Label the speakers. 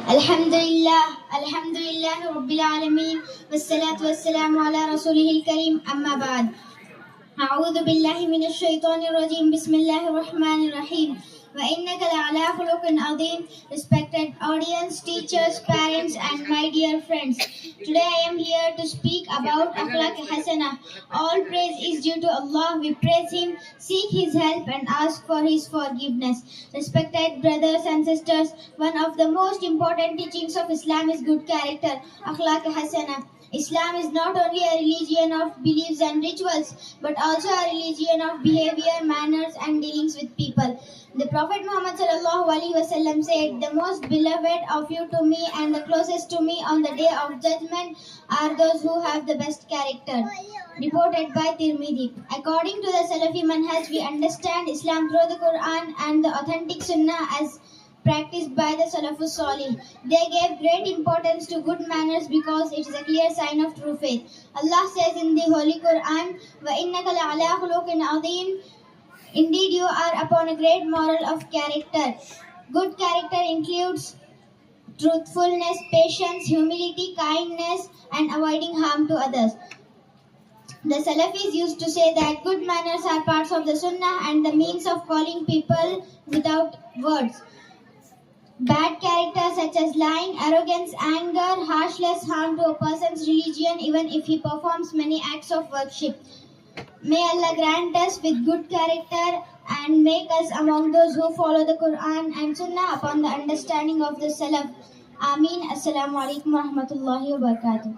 Speaker 1: Alhamdulillah Rabbil Alameen, wassalatu wassalamu ala rasulihil kareem, amma ba'd. أعوذ بالله من الشيطان الرجيم بسم الله الرحمن الرحيم وإنك لعلى خلق عظيم. Respected audience, teachers, parents and my dear friends, today I am here to speak about Akhlaq Hasana. All praise is due to Allah. We praise Him, seek His help and ask for His forgiveness. Respected brothers and sisters, one of the most important teachings of Islam is good character, Akhlaq Hasana. Islam is not only a religion of beliefs and rituals, but also a religion of behavior, manners, and dealings with people. The Prophet Muhammad ﷺ said, "The most beloved of you to me and the closest to me on the day of judgment are those who have the best character." Reported by Tirmidhi. According to the Salafi manhaj, we understand Islam through the Quran and the authentic Sunnah as practiced by the Salafus Salih. They gave great importance to good manners because it is a clear sign of true faith. Allah says in the Holy Quran, وَإِنَّكَ لَعَلَىٰ خُلُقٍ عَظِيمٍ. Indeed, you are upon a great moral of character. Good character includes truthfulness, patience, humility, kindness, and avoiding harm to others. The Salafis used to say that good manners are parts of the Sunnah and the means of calling people without words. Bad character such as lying, arrogance, anger, harshness harm to a person's religion even if he performs many acts of worship. May Allah grant us with good character and make us among those who follow the Quran and Sunnah upon the understanding of the Salaf. Ameen. Assalamu alaikum wa rahmatullahi wa barakatuh.